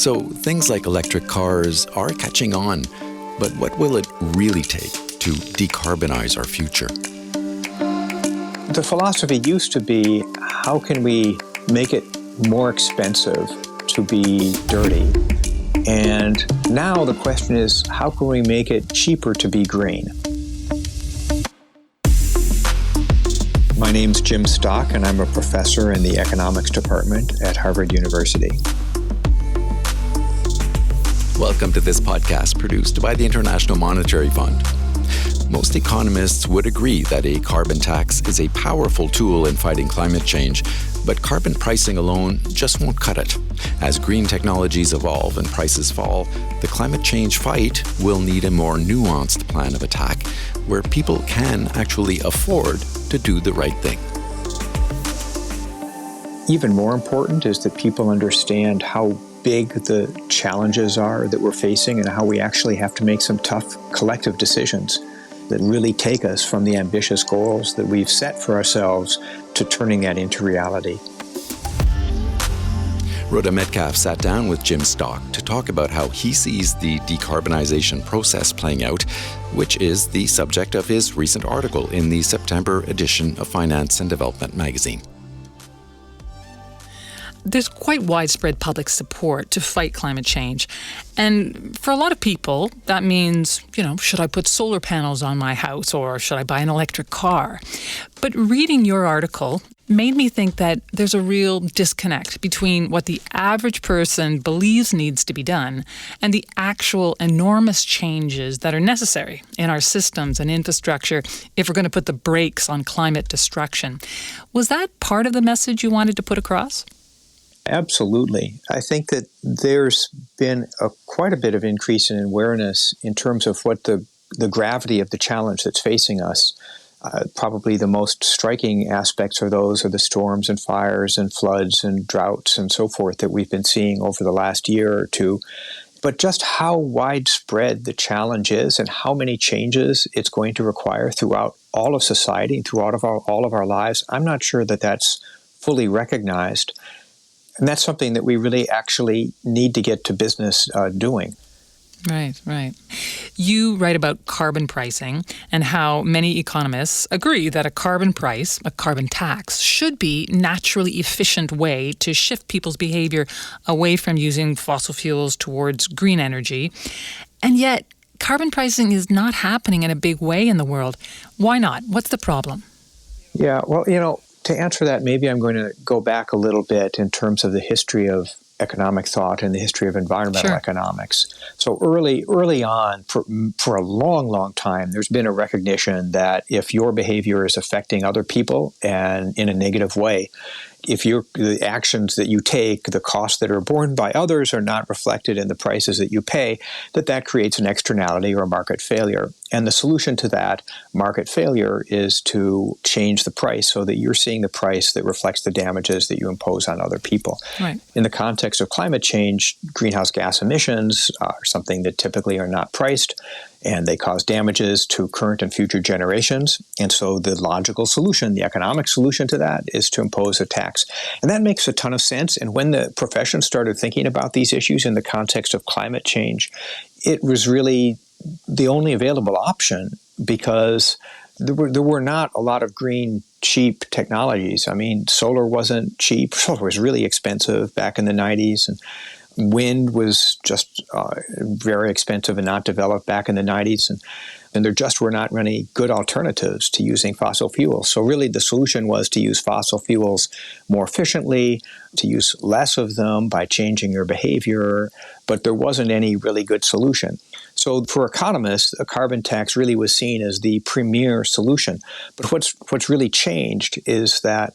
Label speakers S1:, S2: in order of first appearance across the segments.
S1: So things like electric cars are catching on, but what will it really take to decarbonize our future?
S2: The philosophy used to be, how can we make it more expensive to be dirty? And now the question is, how can we make it cheaper to be green? My name's Jim Stock, and I'm a professor in the economics department at Harvard University.
S1: Welcome to this podcast produced by the International Monetary Fund. Most economists would agree that a carbon tax is a powerful tool in fighting climate change, but carbon pricing alone just won't cut it. As green technologies evolve and prices fall, the climate change fight will need a more nuanced plan of attack, where people can actually afford to do the right thing.
S2: Even more important is that people understand how big the challenges are that we're facing and how we actually have to make some tough collective decisions that really take us from the ambitious goals that we've set for ourselves to turning that into reality.
S1: Rhoda Metcalfe sat down with Jim Stock to talk about how he sees the decarbonization process playing out, which is the subject of his recent article in the September edition of Finance and Development magazine.
S3: There's quite widespread public support to fight climate change. And for a lot of people, that means, should I put solar panels on my house or should I buy an electric car? But reading your article made me think that there's a real disconnect between what the average person believes needs to be done and the actual enormous changes that are necessary in our systems and infrastructure if we're going to put the brakes on climate destruction. Was that part of the message you wanted to put across?
S2: Absolutely. I think that there's been quite a bit of increase in awareness in terms of what the gravity of the challenge that's facing us. Probably the most striking aspects of those are the storms and fires and floods and droughts and so forth that we've been seeing over the last year or two. But just how widespread the challenge is and how many changes it's going to require throughout all of society and throughout all of our lives, I'm not sure that that's fully recognized. And that's something that we really actually need to get to business doing.
S3: Right. You write about carbon pricing and how many economists agree that a carbon price, a carbon tax, should be a naturally efficient way to shift people's behavior away from using fossil fuels towards green energy. And yet, carbon pricing is not happening in a big way in the world. Why not? What's the problem?
S2: Yeah, well, to answer that, maybe I'm going to go back a little bit in terms of the history of economic thought and the history of environmental economics. So early on, for a long time, there's been a recognition that if your behavior is affecting other people and in a negative way, if the actions that you take, the costs that are borne by others are not reflected in the prices that you pay, that creates an externality or a market failure. And the solution to that market failure is to change the price so that you're seeing the price that reflects the damages that you impose on other people.
S3: Right.
S2: In the context of climate change, greenhouse gas emissions are something that typically are not priced, and they cause damages to current and future generations. And so the logical solution, the economic solution to that, is to impose a tax. And that makes a ton of sense. And when the profession started thinking about these issues in the context of climate change, it was really the only available option because there were not a lot of green, cheap technologies. I mean, solar wasn't cheap. Solar was really expensive back in the 90s. And wind was just very expensive and not developed back in the 90s. And there just were not many good alternatives to using fossil fuels. So really the solution was to use fossil fuels more efficiently, to use less of them by changing your behavior, but there wasn't any really good solution. So for economists, a carbon tax really was seen as the premier solution. But what's really changed is that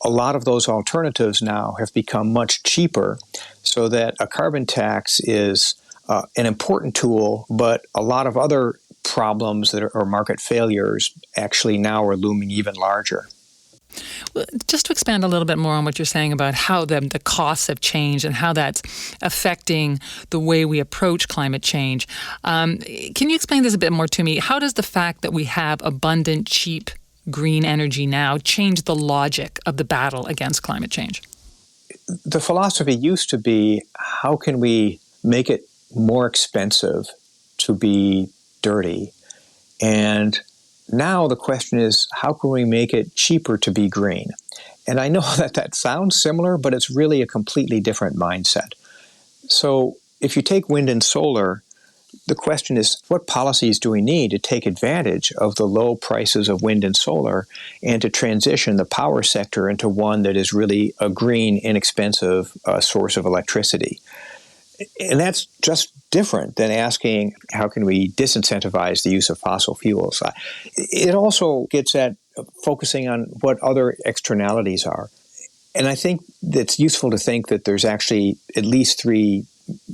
S2: a lot of those alternatives now have become much cheaper, so that a carbon tax is an important tool, but a lot of other problems that are market failures actually now are looming even larger.
S3: Well, just to expand a little bit more on what you're saying about how the costs have changed and how that's affecting the way we approach climate change, can you explain this a bit more to me? How does the fact that we have abundant, cheap green energy now change the logic of the battle against climate change?
S2: The philosophy used to be, how can we make it more expensive to be dirty? And now the question is, how can we make it cheaper to be green? And I know that sounds similar, but it's really a completely different mindset. So if you take wind and solar, the question is, what policies do we need to take advantage of the low prices of wind and solar and to transition the power sector into one that is really a green, inexpensive source of electricity? And that's just different than asking, how can we disincentivize the use of fossil fuels? It also gets at focusing on what other externalities are. And I think it's useful to think that there's actually at least three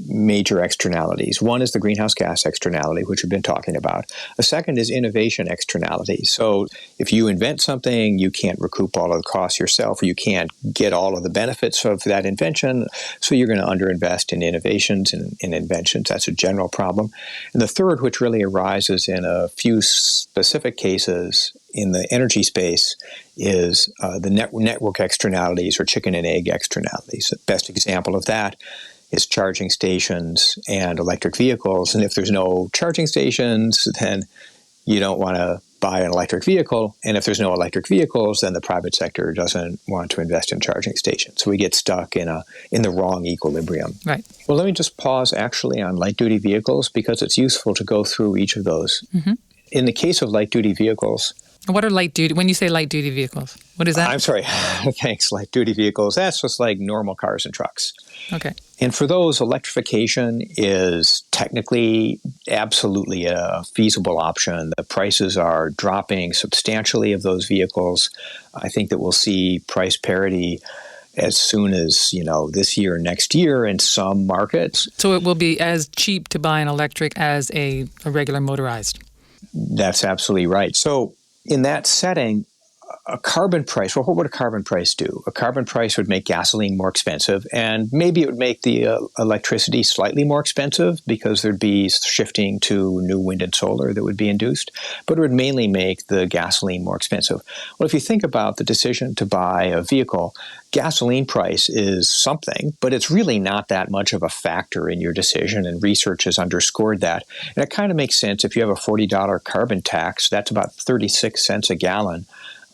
S2: major externalities. One is the greenhouse gas externality, which we've been talking about. A second is innovation externality. So if you invent something, you can't recoup all of the costs yourself, or you can't get all of the benefits of that invention, so you're going to underinvest in innovations and in inventions. That's a general problem. And the third, which really arises in a few specific cases in the energy space, is the network externalities or chicken and egg externalities. The best example of that is charging stations and electric vehicles. And if there's no charging stations, then you don't want to buy an electric vehicle. And if there's no electric vehicles, then the private sector doesn't want to invest in charging stations. So we get stuck in the wrong equilibrium.
S3: Right.
S2: Well, let me just pause actually on light-duty vehicles, because it's useful to go through each of those. Mm-hmm. In the case of light-duty vehicles,
S3: what are light-duty? When you say light-duty vehicles, what is that?
S2: I'm sorry. Thanks. Light-duty vehicles, that's just like normal cars and trucks.
S3: Okay.
S2: And for those, electrification is technically absolutely a feasible option. The prices are dropping substantially of those vehicles. I think that we'll see price parity as soon as, this year, next year in some markets.
S3: So it will be as cheap to buy an electric as a regular motorized.
S2: That's absolutely right. So in that setting, a carbon price, well, what would a carbon price do? A carbon price would make gasoline more expensive, and maybe it would make the electricity slightly more expensive because there'd be shifting to new wind and solar that would be induced, but it would mainly make the gasoline more expensive. Well, if you think about the decision to buy a vehicle, gasoline price is something, but it's really not that much of a factor in your decision, and research has underscored that. And it kind of makes sense. If you have a $40 carbon tax, that's about 36 cents a gallon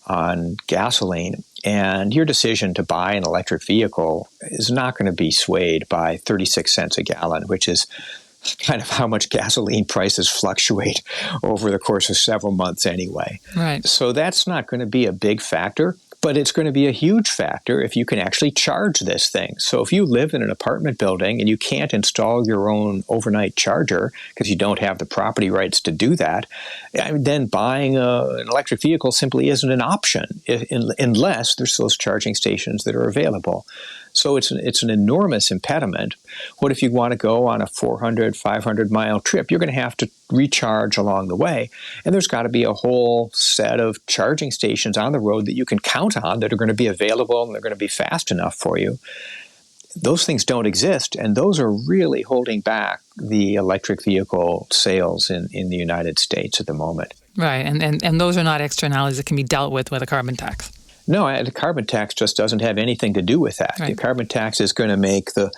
S2: on gasoline, and your decision to buy an electric vehicle is not going to be swayed by 36 cents a gallon, which is kind of how much gasoline prices fluctuate over the course of several months anyway.
S3: Right.
S2: So that's not going to be a big factor, but it's going to be a huge factor if you can actually charge this thing. So if you live in an apartment building and you can't install your own overnight charger because you don't have the property rights to do that, then buying an electric vehicle simply isn't an option unless there's those charging stations that are available. So it's an enormous impediment. What if you want to go on a 400, 500-mile trip? You're going to have to recharge along the way. And there's got to be a whole set of charging stations on the road that you can count on that are going to be available and they're going to be fast enough for you. Those things don't exist, and those are really holding back the electric vehicle sales in the United States at the moment.
S3: Right, and those are not externalities that can be dealt with a carbon tax.
S2: No, the carbon tax just doesn't have anything to do with that. Right. The carbon tax is going to make the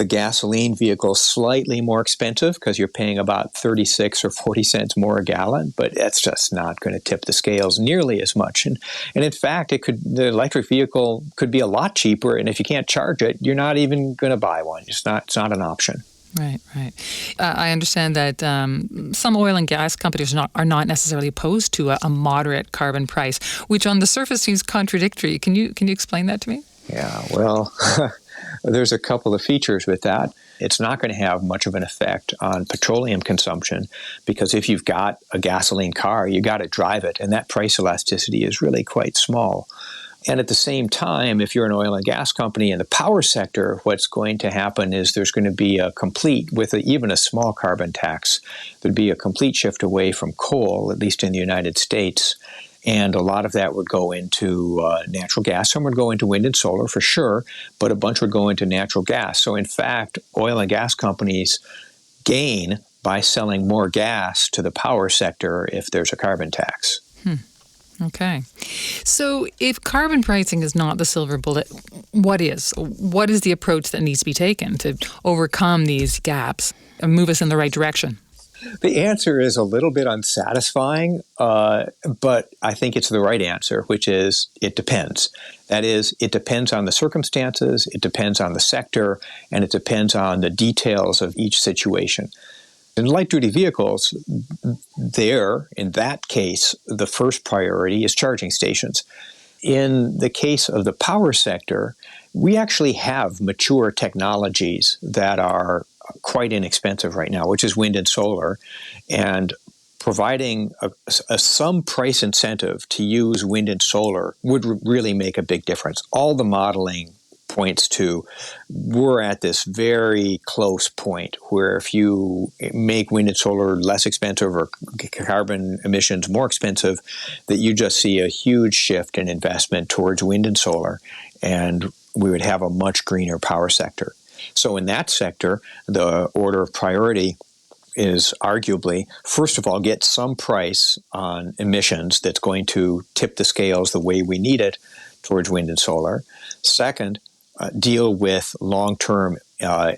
S2: gasoline vehicle slightly more expensive because you're paying about 36 or 40 cents more a gallon, but that's just not going to tip the scales nearly as much. And in fact, the electric vehicle could be a lot cheaper, and if you can't charge it, you're not even going to buy one. It's not an option.
S3: Right. I understand that some oil and gas companies are not necessarily opposed to a moderate carbon price, which on the surface seems contradictory. Can you explain that to me?
S2: Yeah, well, there's a couple of features with that. It's not going to have much of an effect on petroleum consumption because if you've got a gasoline car, you got to drive it, and that price elasticity is really quite small. And at the same time, if you're an oil and gas company in the power sector, what's going to happen is there's going to be even a small carbon tax, there'd be a complete shift away from coal, at least in the United States. And a lot of that would go into natural gas. Some would go into wind and solar for sure, but a bunch would go into natural gas. So in fact, oil and gas companies gain by selling more gas to the power sector if there's a carbon tax.
S3: Okay. So if carbon pricing is not the silver bullet, What is the approach that needs to be taken to overcome these gaps and move us in the right direction?
S2: The answer is a little bit unsatisfying, but I think it's the right answer, which is it depends. That is, it depends on the circumstances, it depends on the sector, and it depends on the details of each situation. In light-duty vehicles, in that case, the first priority is charging stations. In the case of the power sector, we actually have mature technologies that are quite inexpensive right now, which is wind and solar, and providing some price incentive to use wind and solar would really make a big difference. All the modeling points to we're at this very close point where if you make wind and solar less expensive or carbon emissions more expensive, that you just see a huge shift in investment towards wind and solar, and we would have a much greener power sector. So in that sector, the order of priority is arguably, first of all, get some price on emissions that's going to tip the scales the way we need it towards wind and solar. Second, deal with long-term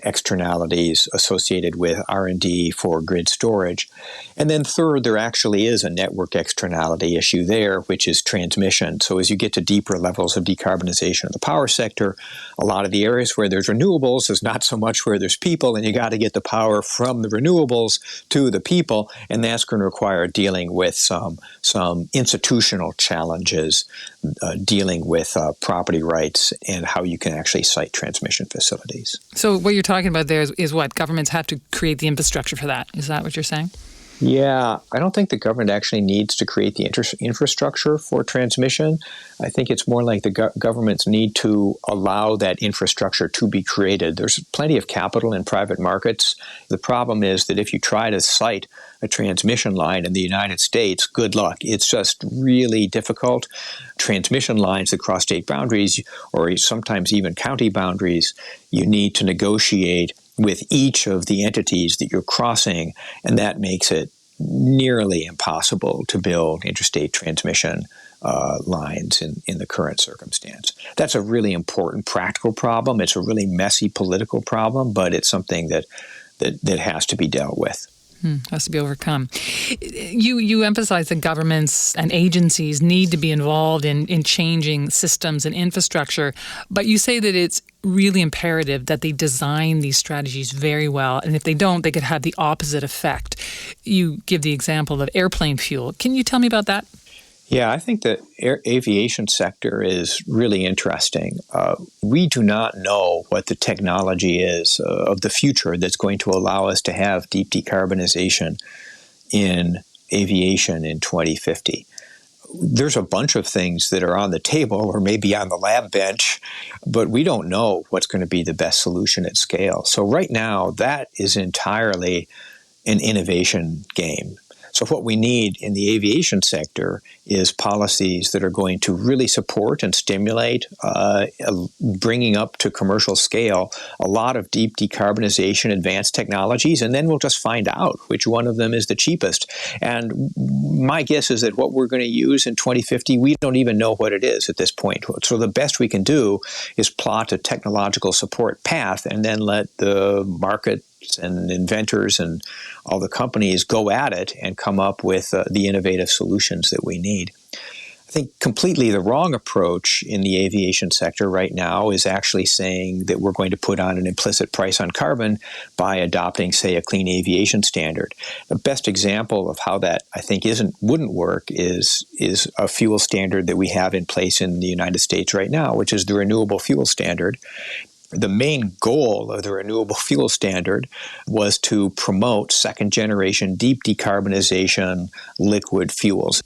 S2: externalities associated with R&D for grid storage. And then third, there actually is a network externality issue there, which is transmission. So as you get to deeper levels of decarbonization of the power sector, a lot of the areas where there's renewables is not so much where there's people, and you got to get the power from the renewables to the people, and that's going to require dealing with some institutional challenges, dealing with property rights and how you can actually site transmission facilities.
S3: So what you're talking about there is what? Governments have to create the infrastructure for that. Is that what you're saying?
S2: Yeah, I don't think the government actually needs to create the infrastructure for transmission. I think it's more like the governments need to allow that infrastructure to be created. There's plenty of capital in private markets. The problem is that if you try to site a transmission line in the United States, good luck. It's just really difficult. Transmission lines that cross state boundaries, or sometimes even county boundaries, you need to negotiate with each of the entities that you're crossing, and that makes it nearly impossible to build interstate transmission lines in the current circumstance. That's a really important practical problem. It's a really messy political problem, but it's something that has to be dealt with.
S3: Has to be overcome. You emphasize that governments and agencies need to be involved in changing systems and infrastructure, but you say that it's really imperative that they design these strategies very well, and if they don't, they could have the opposite effect. You give the example of airplane fuel. Can you tell me about that?
S2: Yeah, I think the aviation sector is really interesting. We do not know what the technology is of the future that's going to allow us to have deep decarbonization in aviation in 2050. There's a bunch of things that are on the table or maybe on the lab bench, but we don't know what's going to be the best solution at scale. So right now, that is entirely an innovation game. So what we need in the aviation sector is policies that are going to really support and stimulate bringing up to commercial scale a lot of deep decarbonization advanced technologies, and then we'll just find out which one of them is the cheapest. And my guess is that what we're going to use in 2050, we don't even know what it is at this point. So the best we can do is plot a technological support path and then let the market and inventors and all the companies go at it and come up with the innovative solutions that we need. I think completely the wrong approach in the aviation sector right now is actually saying that we're going to put on an implicit price on carbon by adopting, say, a clean aviation standard. The best example of how that, I think, wouldn't work is a fuel standard that we have in place in the United States right now, which is the renewable fuel standard. The main goal of the renewable fuel standard was to promote second-generation deep decarbonization liquid fuels.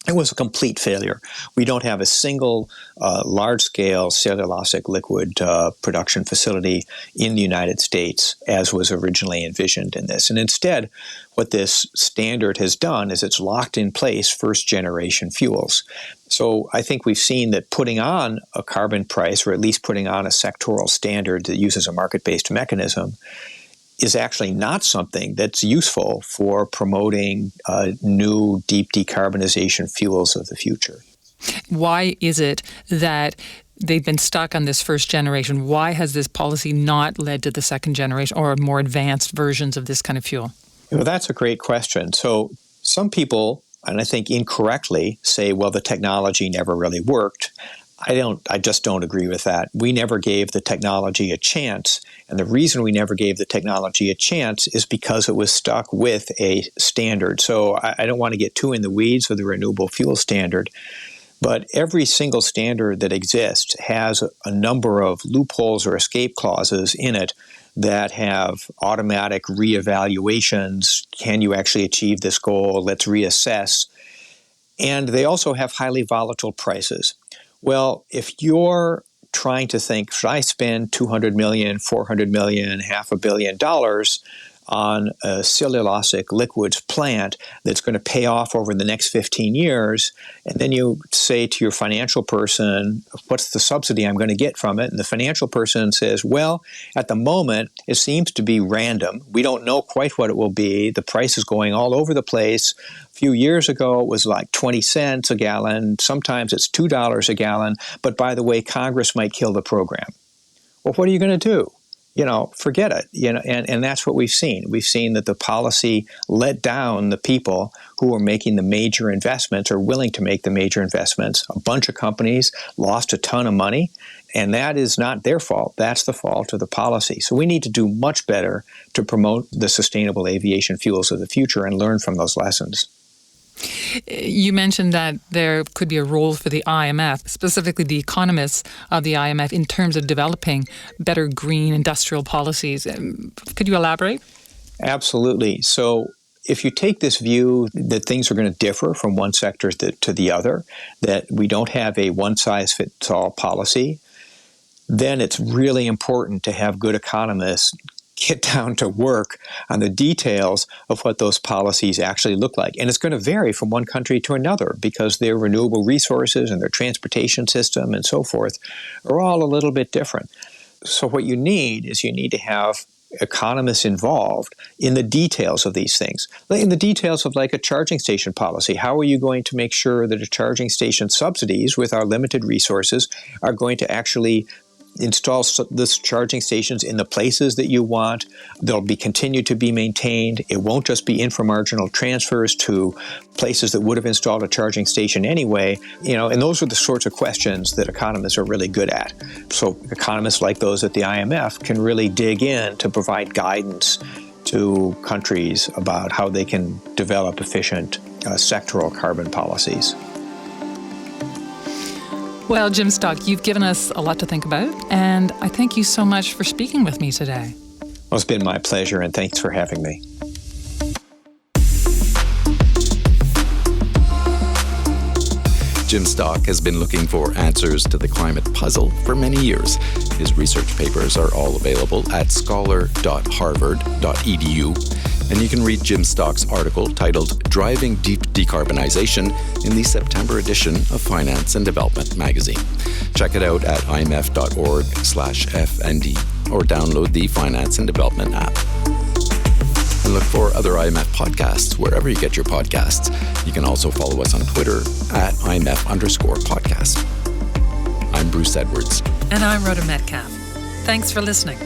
S2: It was a complete failure. We don't have a single large-scale cellulosic liquid production facility in the United States as was originally envisioned in this. And instead, what this standard has done is it's locked in place first-generation fuels. So I think we've seen that putting on a carbon price, or at least putting on a sectoral standard that uses a market-based mechanism, is actually not something that's useful for promoting new deep decarbonization fuels of the future.
S3: Why is it that they've been stuck on this first generation. Why has this policy not led to the second generation or more advanced versions of this kind of fuel?
S2: Well, that's a great question. So some people, and I think incorrectly, say, well, the technology never really worked. I just don't agree with that. We never gave the technology a chance. And the reason we never gave the technology a chance is because it was stuck with a standard. So I don't want to get too in the weeds with the renewable fuel standard. But every single standard that exists has a number of loopholes or escape clauses in it that have automatic reevaluations. Can you actually achieve this goal? Let's reassess. And they also have highly volatile prices. Well, if you're trying to think, should I spend $200 million, $400 million, $500 million on a cellulosic liquids plant that's going to pay off over the next 15 years, and then you say to your financial person, what's the subsidy I'm going to get from it? And the financial person says, well, at the moment, it seems to be random. We don't know quite what it will be. The price is going all over the place. A few years ago, it was like 20 cents a gallon. Sometimes it's $2 a gallon. But by the way, Congress might kill the program. Well, what are you going to do? Forget it. And that's what we've seen. We've seen that the policy let down the people who are making the major investments or willing to make the major investments. A bunch of companies lost a ton of money, and that is not their fault. That's the fault of the policy. So we need to do much better to promote the sustainable aviation fuels of the future and learn from those lessons.
S3: You mentioned that there could be a role for the IMF, specifically the economists of the IMF, in terms of developing better green industrial policies. Could you elaborate?
S2: Absolutely. So if you take this view that things are going to differ from one sector to the other, that we don't have a one-size-fits-all policy, then it's really important to have good economists get down to work on the details of what those policies actually look like. And it's going to vary from one country to another because their renewable resources and their transportation system and so forth are all a little bit different. So what you need is to have economists involved in the details of these things. In the details of like a charging station policy, how are you going to make sure that a charging station subsidies with our limited resources are going to actually install this charging stations in the places that you want? They'll be continued to be maintained. It won't just be inframarginal transfers to places that would have installed a charging station anyway. And those are the sorts of questions that economists are really good at. So economists like those at the IMF can really dig in to provide guidance to countries about how they can develop efficient sectoral carbon policies.
S3: Well, Jim Stock, you've given us a lot to think about, and I thank you so much for speaking with me today.
S2: Well, it's been my pleasure, and thanks for having me.
S1: Jim Stock has been looking for answers to the climate puzzle for many years. His research papers are all available at scholar.harvard.edu. And you can read Jim Stock's article titled Driving Deep Decarbonization in the September edition of Finance and Development magazine. Check it out at imf.org/FND or download the Finance and Development app. And look for other IMF podcasts wherever you get your podcasts. You can also follow us on Twitter at IMF_podcast. I'm Bruce Edwards.
S3: And I'm Rhoda Metcalfe. Thanks for listening.